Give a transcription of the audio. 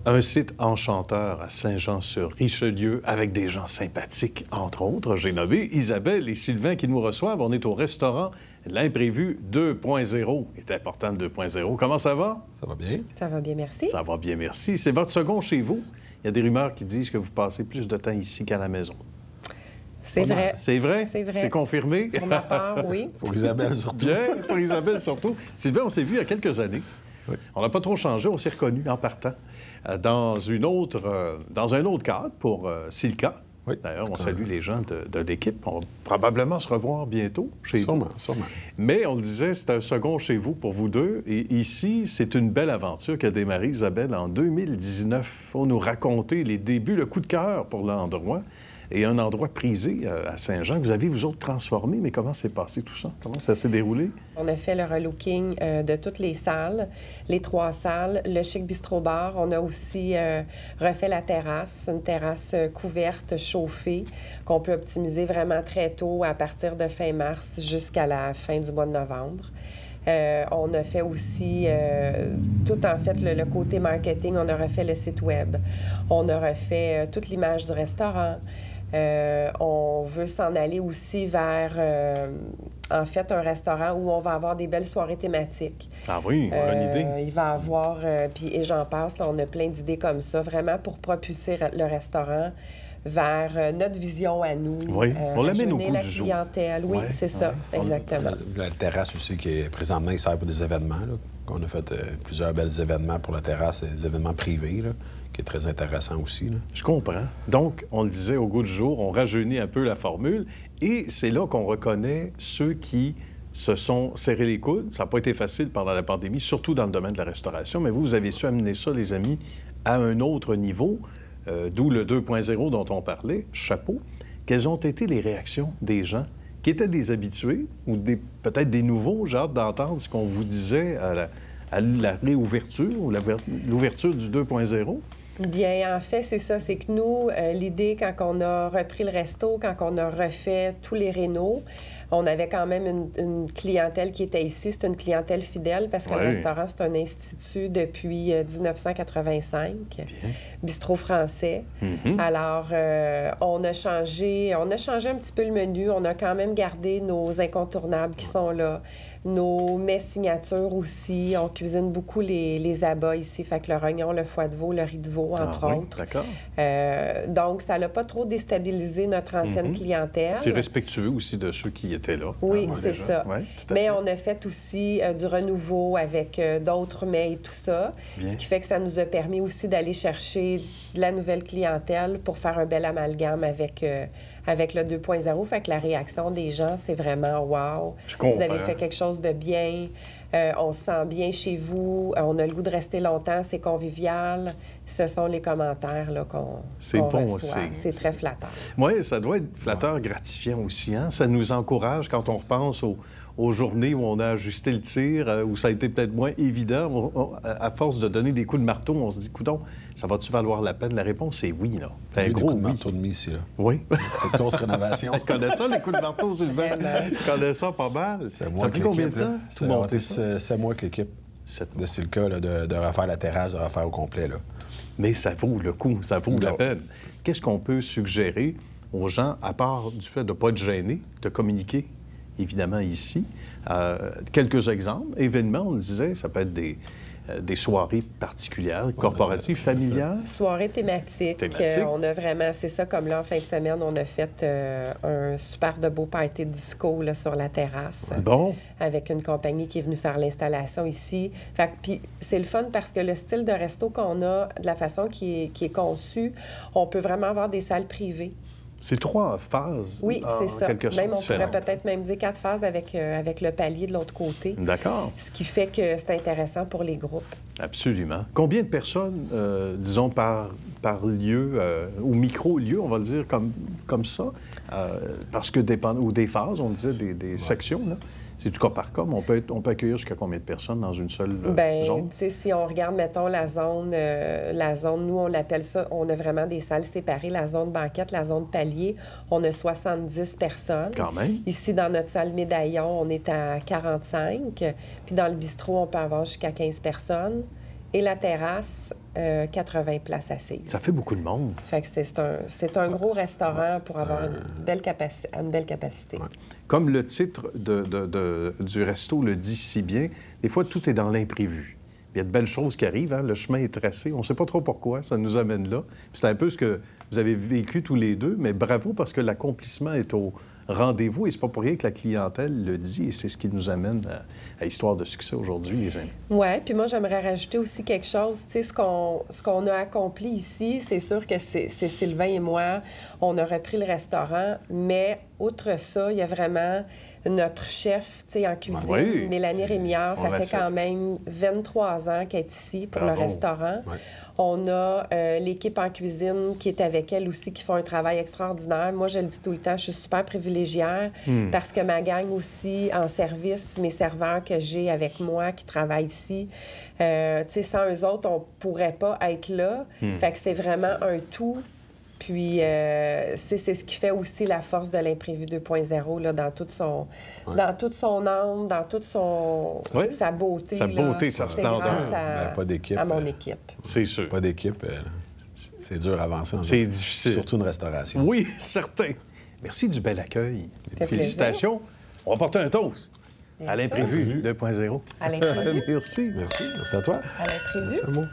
Un site enchanteur à Saint-Jean-sur-Richelieu avec des gens sympathiques, entre autres. J'ai nommé Isabelle et Sylvain qui nous reçoivent. On est au restaurant L'Imprévu 2.0. Il est important le 2.0. Comment ça va? Ça va bien. Ça va bien, merci. Ça va bien, merci. C'est votre second chez vous. Il y a des rumeurs qui disent que vous passez plus de temps ici qu'à la maison. C'est vrai. C'est vrai? C'est vrai. C'est confirmé? Pour ma part, oui. Pour Isabelle, surtout. Bien, pour Isabelle surtout. Sylvain, on s'est vu il y a quelques années. Oui. On n'a pas trop changé, on s'est reconnus en partant dans un autre cadre pour Silka. Oui. D'ailleurs, on salue les gens de l'équipe. On va probablement se revoir bientôt chez vous. Sûrement. Mais on le disait, c'est un second chez vous pour vous deux. Et ici, c'est une belle aventure qui a démarré, Isabelle, en 2019. Il faut nous raconter les débuts, le coup de cœur pour l'endroit. Et un endroit prisé à Saint-Jean que vous avez, vous autres, transformé. Mais comment s'est passé tout ça? Comment ça s'est déroulé? On a fait le relooking de toutes les salles, les 3 salles, le Chic Bistro Bar. On a aussi refait la terrasse, une terrasse couverte, chauffée, qu'on peut optimiser vraiment très tôt, à partir de fin mars jusqu'à la fin du mois de novembre. On a fait aussi tout, en fait, le côté marketing. On a refait le site web. On a refait toute l'image du restaurant. On veut s'en aller aussi vers, en fait, un restaurant où on va avoir des belles soirées thématiques. Ah oui, bonne idée. Il va avoir, et j'en passe, là, on a plein d'idées comme ça, vraiment pour propulser le restaurant vers notre vision à nous. Oui, on l'amène au goût la du jour. clientèle. Oui, Ouais, c'est ça, exactement. La terrasse aussi, qui est présentement, il sert pour des événements. Là. On a fait plusieurs belles événements pour la terrasse, des événements privés, là, qui est très intéressant aussi. Là. Je comprends. Donc, on le disait au goût du jour, on rajeunit un peu la formule et c'est là qu'on reconnaît ceux qui se sont serrés les coudes. Ça n'a pas été facile pendant la pandémie, surtout dans le domaine de la restauration, mais vous avez su amener ça, les amis, à un autre niveau, d'où le 2.0 dont on parlait. Chapeau. Quelles ont été les réactions des gens qui étaient des habitués ou peut-être des nouveaux? J'ai hâte d'entendre ce qu'on vous disait à la réouverture ou l'ouverture du 2.0. Bien, en fait, c'est ça. C'est que nous, l'idée, quand on a repris le resto, quand on a refait tous les rénaux, on avait quand même une clientèle qui était ici. C'est une clientèle fidèle parce que le restaurant, c'est un institut depuis 1985. Bien. Bistrot français. Mm-hmm. Alors, on a changé un petit peu le menu. On a quand même gardé nos incontournables qui sont là. Nos mets signatures aussi. On cuisine beaucoup les abats ici. Fait que le rognon, le foie de veau, le riz de veau, entre autres. D'accord. Donc, ça n'a pas trop déstabilisé notre ancienne clientèle. C'est respectueux aussi de ceux qui étaient là. Oui, c'est ça. Ouais, mais on a fait aussi du renouveau avec d'autres mets et tout ça. Bien. Ce qui fait que ça nous a permis aussi d'aller chercher de la nouvelle clientèle pour faire un bel amalgame avec le 2.0. Fait que la réaction des gens, c'est vraiment « wow! » Vous avez fait quelque chose de bien. On se sent bien chez vous. On a le goût de rester longtemps. C'est convivial. Ce sont les commentaires qu'on reçoit. C'est très flatteur. Oui, ça doit être flatteur, gratifiant aussi. Hein? Ça nous encourage quand on repense aux journées où on a ajusté le tir, où ça a été peut-être moins évident. À force de donner des coups de marteau, on se dit, coudonc, ça va-tu valoir la peine? La réponse, c'est oui, là. C'est un gros coup de marteau de ici, là. Oui. Cette grosse rénovation. Tu connais ça, les coups de marteau, Sylvain? Tu connais ça pas mal. Ça a pris combien de temps? C'est moi que l'équipe de Silka, là, de refaire la terrasse, de refaire au complet, là. Mais ça vaut le coup, ça vaut la peine. Qu'est-ce qu'on peut suggérer aux gens, à part du fait de ne pas être gênés, de communiquer, évidemment, ici? Quelques exemples. Événements, on le disait, ça peut être des soirées particulières, corporatives, familiales. Soirées thématiques. On a vraiment, c'est ça, comme là, en fin de semaine, on a fait un super de beau party de disco là, sur la terrasse. Bon. Avec une compagnie qui est venue faire l'installation ici. Fait que, puis c'est le fun parce que le style de resto qu'on a, de la façon qui est conçu, on peut vraiment avoir des salles privées. C'est 3 phases. Oui, c'est ça. Même on pourrait peut-être même dire 4 phases avec le palier de l'autre côté. D'accord. Ce qui fait que c'est intéressant pour les groupes. Absolument. Combien de personnes, disons, par lieu, ou micro-lieu, on va le dire comme ça, parce que ou des phases, on disait des sections, là. C'est du cas par cas, mais on peut accueillir jusqu'à combien de personnes dans une seule zone? Tu sais, si on regarde, mettons, la zone, nous, on l'appelle ça, on a vraiment des salles séparées. La zone banquette, la zone palier, on a 70 personnes. Quand même. Ici, dans notre salle médaillon, on est à 45. Puis dans le bistrot, on peut avoir jusqu'à 15 personnes. et la terrasse, 80 places assises. Ça fait beaucoup de monde. Fait que c'est un gros restaurant pour avoir une belle capacité. Ouais. Comme le titre du resto le dit si bien, des fois, tout est dans l'imprévu. Il y a de belles choses qui arrivent, hein? Le chemin est tracé. On ne sait pas trop pourquoi, ça nous amène là. C'est un peu ce que vous avez vécu tous les deux, mais bravo parce que l'accomplissement est au rendez-vous et c'est pas pour rien que la clientèle le dit et c'est ce qui nous amène à Histoire de succès aujourd'hui, les amis. Oui, puis moi, j'aimerais rajouter aussi quelque chose. Tu sais, ce qu'on a accompli ici, c'est sûr que c'est Sylvain et moi, on a repris le restaurant, mais outre ça, il y a vraiment notre chef, tu sais, en cuisine, Oui. Mélanie Rémillard, ça fait quand même 23 ans qu'elle est ici pour Bravo. le restaurant. Ouais. On a l'équipe en cuisine qui est avec elle aussi, qui font un travail extraordinaire. Moi, je le dis tout le temps, je suis super privilégiée parce que ma gang aussi en service, mes serveurs que j'ai avec moi qui travaillent ici, tu sais, sans eux autres, on pourrait pas être là. Fait que c'est vraiment un tout. Puis, c'est ce qui fait aussi la force de l'imprévu 2.0, là, dans toute son âme, dans toute Ouais. sa beauté. Sa beauté, sa C'est splendeur. grâce Pas d'équipe. à mon équipe. C'est sûr. Pas d'équipe, c'est dur à avancer. C'est difficile. Surtout une restauration. Oui, certain. Merci du bel accueil. fait Félicitations. On va porter un toast Bien à sûr. l'imprévu 2.0. À l'imprévu. Merci. Merci. Merci à toi. À l'imprévu. Merci à moi.